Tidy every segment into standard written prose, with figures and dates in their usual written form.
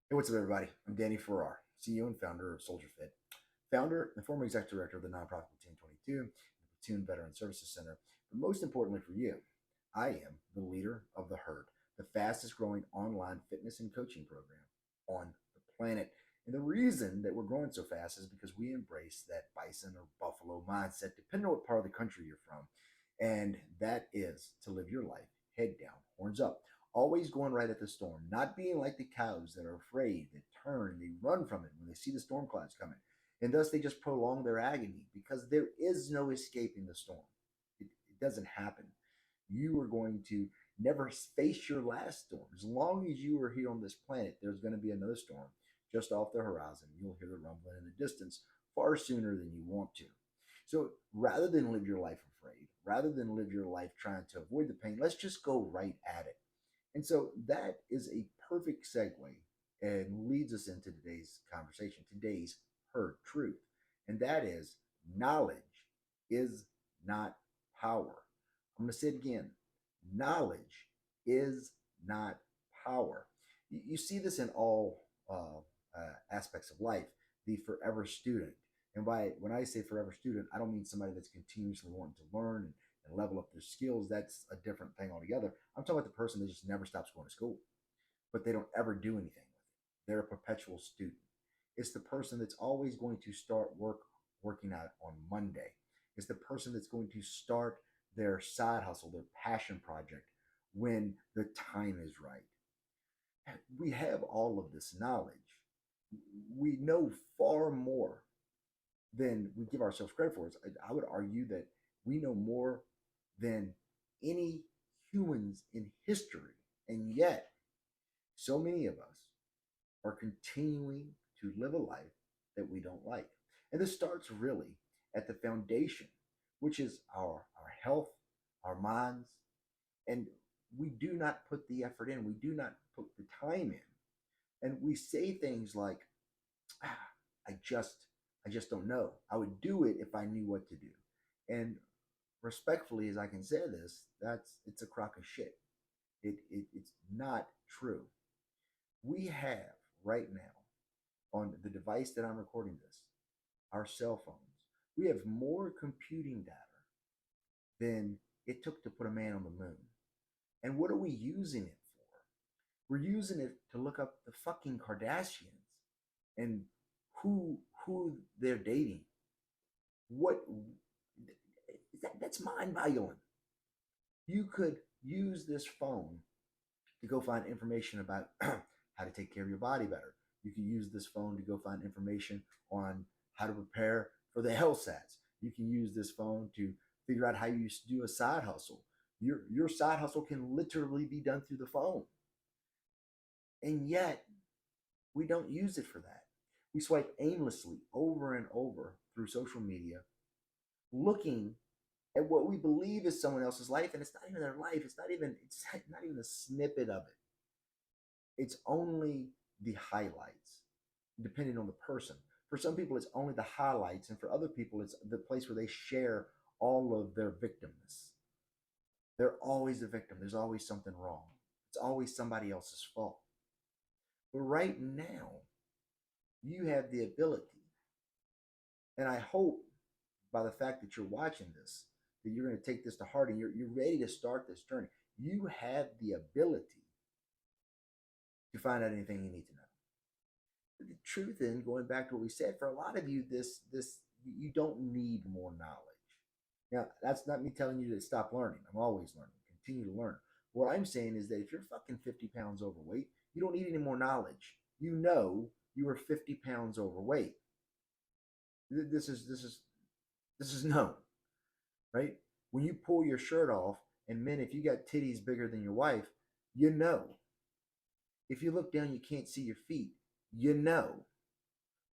Hey, what's up, everybody? I'm Danny Farrar, CEO and founder of Soldier Fit, founder and former executive director of the nonprofit Platoon 22, the Platoon Veteran Services Center. But most importantly for you, I am the leader of the herd, the fastest growing online fitness and coaching program on the planet. And the reason that we're growing so fast is because we embrace that bison or buffalo mindset, depending on what part of the country you're from. And that is to live your life head down, horns up, always going right at the storm, not being like the cows that are afraid, that turn, they run from it when they see the storm clouds coming. And thus they just prolong their agony because there is no escaping the storm. It doesn't happen. You are going to never face your last storm. As long as you are here on this planet, there's going to be another storm just off the horizon. You'll hear the rumbling in the distance far sooner than you want to. So rather than live your life afraid, rather than live your life trying to avoid the pain, let's just go right at it. And so that is a perfect segue and leads us into today's conversation, today's herd truth. And that is knowledge is not power. I'm going to say it again. Knowledge is not power. You see this in all aspects of life. The forever student. And by when I say forever student, I don't mean somebody that's continuously wanting to learn and level up their skills. That's a different thing altogether. I'm talking about the person that just never stops going to school, but they don't ever do anything with it. They're a perpetual student. It's the person that's always going to start working out on Monday. It's the person that's going to start their side hustle, their passion project when the time is right. We have all of this knowledge. We know far more than we give ourselves credit for. I would argue that we know more than any humans in history. And yet, so many of us are continuing to live a life that we don't like. And this starts really at the foundation, which is our health, our minds, and we do not put the effort in. We do not put the time in. And we say things like, ah, I just I just don't know. I would do it if I knew what to do. And respectfully as I can say this, it's a crock of shit. It's not true. We have right now on the device that I'm recording this, our cell phones, we have more computing data than it took to put a man on the moon. And what are we using it for? We're using it to look up the fucking Kardashians and who they're dating. What that's mind-boggling. You could use this phone to go find information about how to take care of your body better. You can use this phone to go find information on how to prepare for the LSATs. You can use this phone to figure out how you do a side hustle. Your side hustle can literally be done through the phone. And yet, we don't use it for that. We swipe aimlessly over and over through social media, looking at what we believe is someone else's life, and it's not even their life. It's not even a snippet of it. It's only the highlights, depending on the person. For some people, it's only the highlights, and for other people, it's the place where they share all of their victimness. They're always the victim. There's always something wrong. It's always somebody else's fault. But right now, you have the ability, and I hope by the fact that you're watching this, that you're going to take this to heart and you're ready to start this journey. You have the ability to find out anything you need to know. But the truth is, going back to what we said, for a lot of you, this you don't need more knowledge. Now, that's not me telling you to stop learning. I'm always learning. Continue to learn. What I'm saying is that if you're fucking 50 pounds overweight, you don't need any more knowledge. You know you are 50 pounds overweight. This is known, right? When you pull your shirt off, and men, if you got titties bigger than your wife, you know. If you look down, you can't see your feet, you know.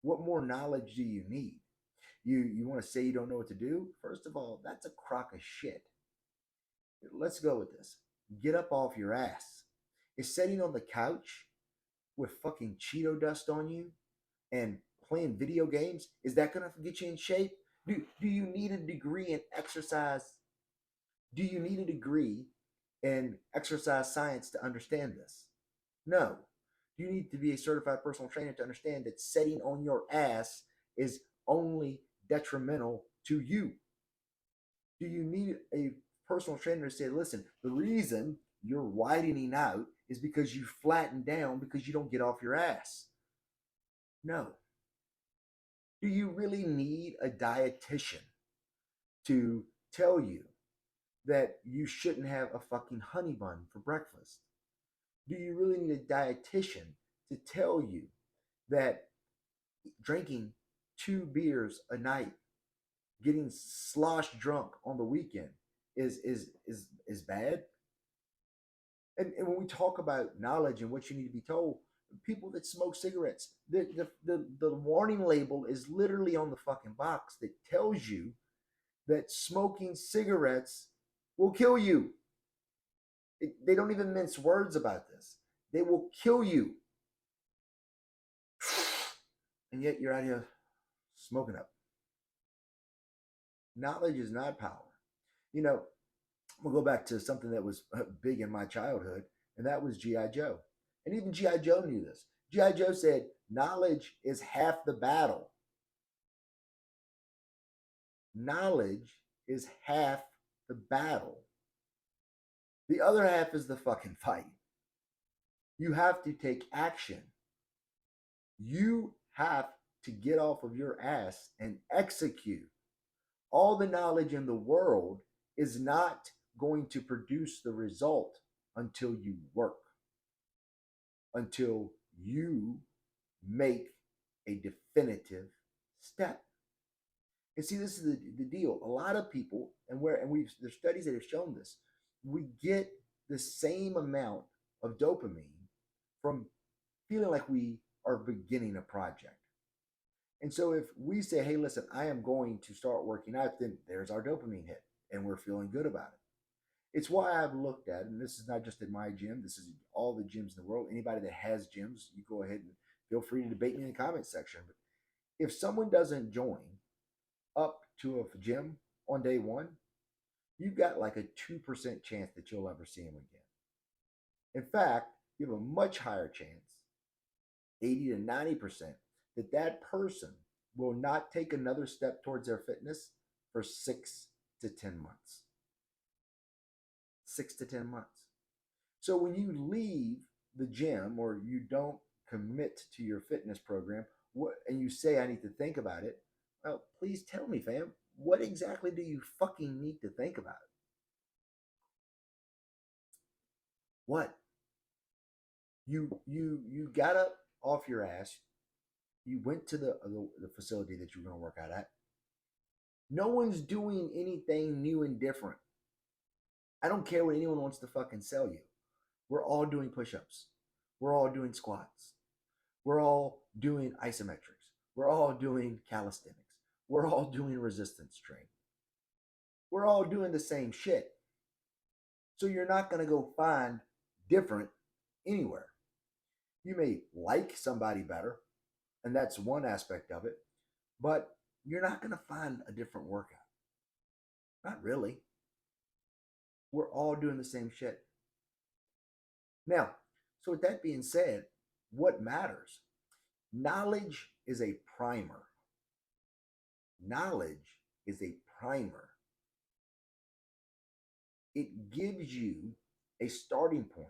What more knowledge do you need? You want to say you don't know what to do? First of all, that's a crock of shit. Let's go with this. Get up off your ass. Is sitting on the couch with fucking Cheeto dust on you and playing video games, is that going to get you in shape? Do you need a degree in exercise? Do you need a degree in exercise science to understand this? No. You need to be a certified personal trainer to understand that sitting on your ass is only detrimental to you. Do you need a personal trainer to say, listen, the reason you're widening out is because you flatten down because you don't get off your ass? No. Do you really need a dietitian to tell you that you shouldn't have a fucking honey bun for breakfast? Do you really need a dietitian to tell you that drinking 2 beers a night, getting slosh drunk on the weekend is bad? And when we talk about knowledge and what you need to be told, people that smoke cigarettes, the warning label is literally on the fucking box that tells you that smoking cigarettes will kill you. They don't even mince words about this. They will kill you. And yet you're out here smoking up. Knowledge is not power. You know, we'll go back to something that was big in my childhood, and that was G.I. Joe. And even G.I. Joe knew this. G.I. Joe said, knowledge is half the battle. Knowledge is half the battle. The other half is the fucking fight. You have to take action. You have to get off of your ass and execute. All the knowledge in the world is not going to produce the result until you work, until you make a definitive step. And see, this is the deal. A lot of people, and there's studies that have shown this, we get the same amount of dopamine from feeling like we are beginning a project. And so if we say, hey, listen, I am going to start working out, then there's our dopamine hit and we're feeling good about it. It's why I've looked at, and this is not just at my gym, this is all the gyms in the world. Anybody that has gyms, you go ahead and feel free to debate me in the comments section. But if someone doesn't join up to a gym on day one, you've got like a 2% chance that you'll ever see them again. In fact, you have a much higher chance, 80 to 90%, that that person will not take another step towards their fitness for 6 to 10 months. 6 to 10 months. So when you leave the gym or you don't commit to your fitness program, and you say, I need to think about it, well, please tell me, fam, what exactly do you fucking need to think about? What? You got up off your ass. You went to the facility that you were going to work out at. No one's doing anything new and different. I don't care what anyone wants to fucking sell you. We're all doing push-ups. We're all doing squats. We're all doing isometrics. We're all doing calisthenics. We're all doing resistance training. We're all doing the same shit. So you're not going to go find different anywhere. You may like somebody better, and that's one aspect of it, but you're not going to find a different workout. Not really. We're all doing the same shit. Now, so with that being said, what matters? Knowledge is a primer. Knowledge is a primer. It gives you a starting point.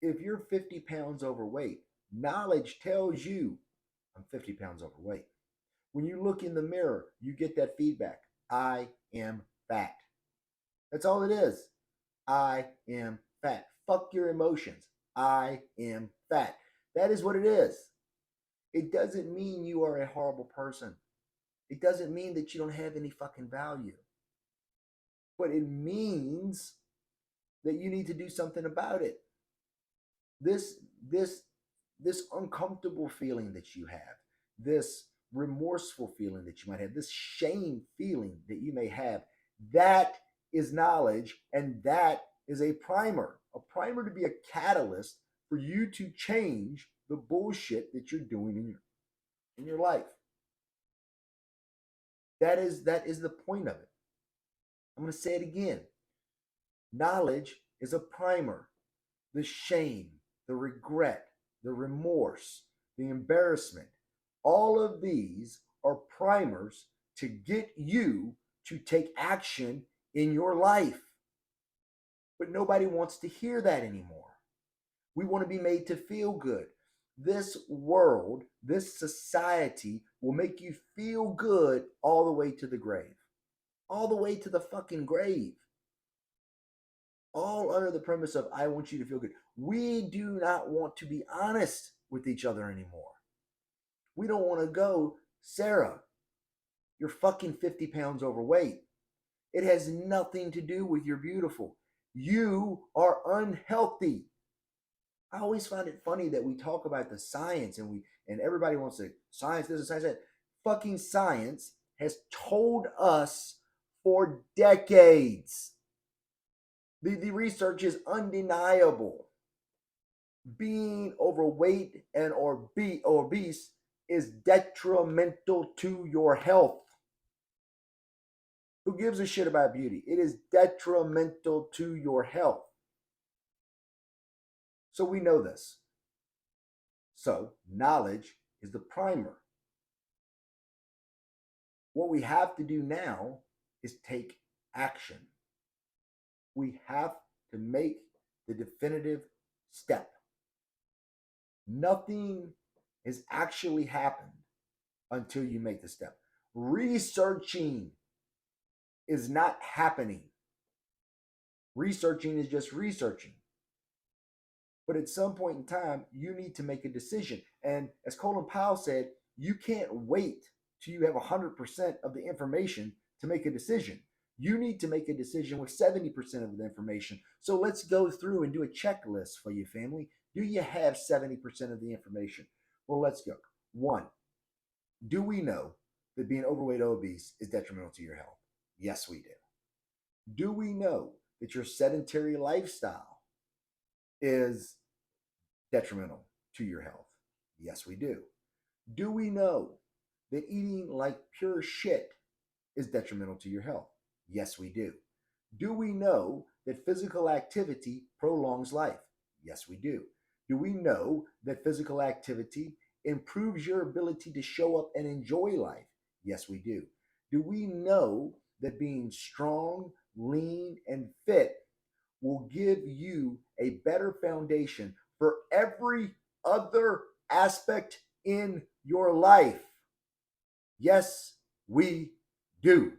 If you're 50 pounds overweight, knowledge tells you I'm 50 pounds overweight. When you look in the mirror, you get that feedback. I am fat. That's all it is. I am fat. Fuck your emotions. I am fat. That is what it is. It doesn't mean you are a horrible person. It doesn't mean that you don't have any fucking value. But it means that you need to do something about it. This uncomfortable feeling that you have, this remorseful feeling that you might have, this shame feeling that you may have, that is knowledge, and that is a primer to be a catalyst for you to change the bullshit that you're doing in your life. That is the point of it. I'm going to say it again. Knowledge is a primer. The shame, the regret, the remorse, the embarrassment. All of these are primers to get you to take action in your life. But nobody wants to hear that anymore. We want to be made to feel good. This world, this society will make you feel good all the way to the grave, all the way to the fucking grave. All under the premise of, I want you to feel good. We do not want to be honest with each other anymore. We don't want to go, Sarah, you're fucking 50 pounds overweight. It has nothing to do with you're beautiful. You are unhealthy. I always find it funny that we talk about the science and everybody wants to science this and science that. Fucking science has told us for decades. The research is undeniable. Being overweight and obese is detrimental to your health. Who gives a shit about beauty? It is detrimental to your health. So we know this. So knowledge is the primer. What we have to do now is take action. We have to make the definitive step. Nothing has actually happened until you make the step. Researching is not happening. Researching is just researching. But at some point in time, you need to make a decision. And as Colin Powell said, you can't wait till you have 100% of the information to make a decision. You need to make a decision with 70% of the information. So let's go through and do a checklist for you, family. Do you have 70% of the information? Well, let's go. 1, do we know that being overweight or obese is detrimental to your health? Yes, we do. Do we know that your sedentary lifestyle is detrimental to your health? Yes, we do. Do we know that eating like pure shit is detrimental to your health? Yes, we do. Do we know that physical activity prolongs life? Yes, we do. Do we know that physical activity improves your ability to show up and enjoy life? Yes, we do. Do we know that being strong, lean, and fit will give you a better foundation for every other aspect in your life? Yes, we do.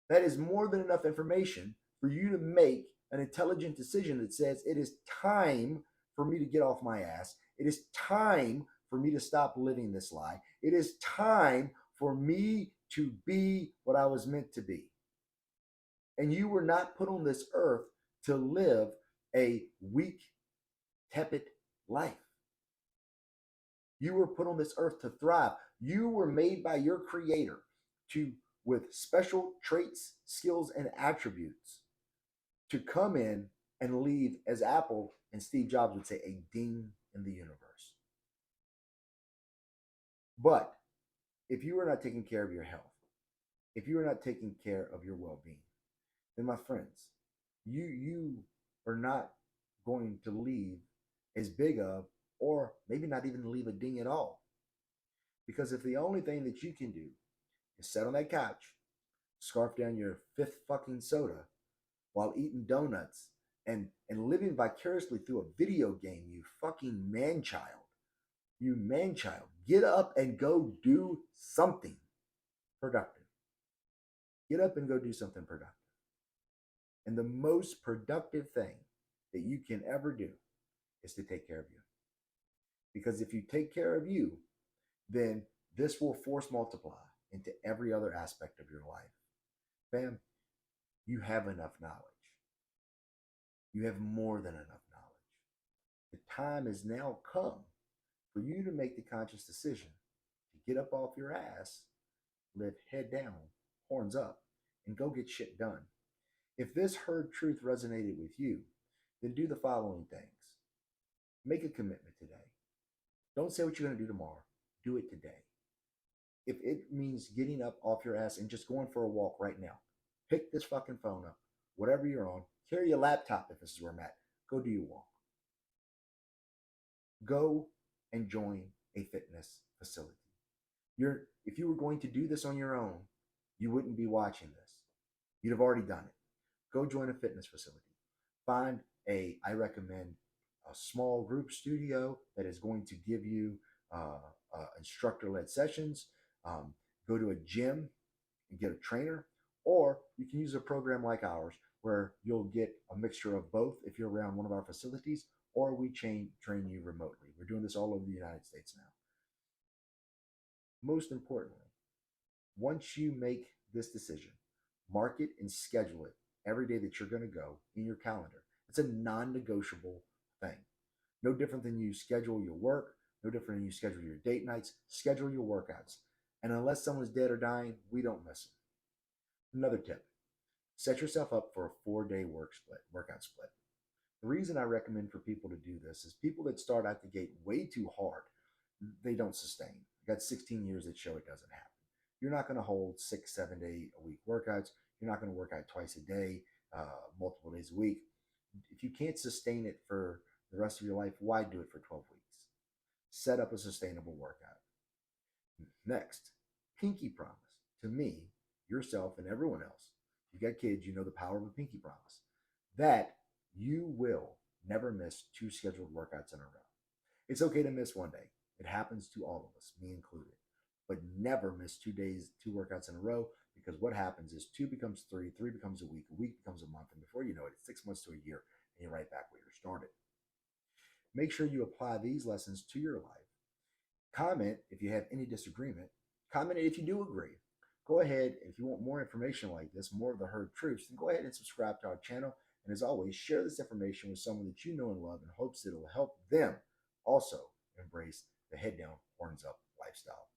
That is more than enough information for you to make an intelligent decision that says it is time for me to get off my ass. It is time for me to stop living this lie. It is time for me to be what I was meant to be. And you were not put on this earth to live a weak, tepid life. You were put on this earth to thrive. You were made by your creator to, with special traits, skills, and attributes, to come in and leave, as Apple and Steve Jobs would say, a ding in the universe. But if you are not taking care of your health, if you are not taking care of your well-being, then my friends, you are not going to leave as big of, or maybe not even leave a ding at all. Because if the only thing that you can do is sit on that couch, scarf down your fifth fucking soda while eating donuts and living vicariously through a video game, you fucking man child. You man child. Get up and go do something productive. Get up and go do something productive. And the most productive thing that you can ever do is to take care of you. Because if you take care of you, then this will force multiply into every other aspect of your life. Fam, you have enough knowledge. You have more than enough knowledge. The time has now come for you to make the conscious decision to get up off your ass, live head down, horns up, and go get shit done. If this herd truth resonated with you, then do the following things. Make a commitment today. Don't say what you're going to do tomorrow. Do it today. If it means getting up off your ass and just going for a walk right now, pick this fucking phone up, whatever you're on, carry your laptop if this is where I'm at, go do your walk. Go and join a fitness facility. If you were going to do this on your own, you wouldn't be watching this. You'd have already done it. Go join a fitness facility. I recommend a small group studio that is going to give you instructor led sessions. Go to a gym and get a trainer, or you can use a program like ours where you'll get a mixture of both if you're around one of our facilities, or we train you remotely. We're doing this all over the United States now. Most importantly, once you make this decision, mark it and schedule it every day that you're going to go in your calendar. It's a non negotiable thing. No different than you schedule your work, no different than you schedule your date nights, schedule your workouts. And unless someone's dead or dying, we don't miss them. Another tip, set yourself up for a 4-day workout split. The reason I recommend for people to do this is people that start out the gate way too hard, they don't sustain. I got 16 years that show it doesn't happen. You're not going to hold 6, 7 day a week workouts. You're not going to work out twice a day, multiple days a week. If you can't sustain it for the rest of your life, why do it for 12 weeks? Set up a sustainable workout. Next, pinky promise to me, yourself, and everyone else. If you got kids, you know the power of a pinky promise that you will never miss 2 scheduled workouts in a row. It's okay to miss one day. It happens to all of us, me included. But never miss 2 days, 2 workouts in a row, because what happens is 2 becomes 3, 3 becomes a week becomes a month, and before you know it, it's 6 months to a year, and you're right back where you started. Make sure you apply these lessons to your life. Comment if you have any disagreement. Comment if you do agree. Go ahead, if you want more information like this, more of the herd truths, then go ahead and subscribe to our channel. And as always, share this information with someone that you know and love in hopes that it'll help them also embrace the head down, horns up lifestyle.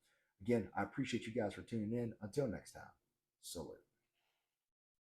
Again, I appreciate you guys for tuning in. Until next time, salute.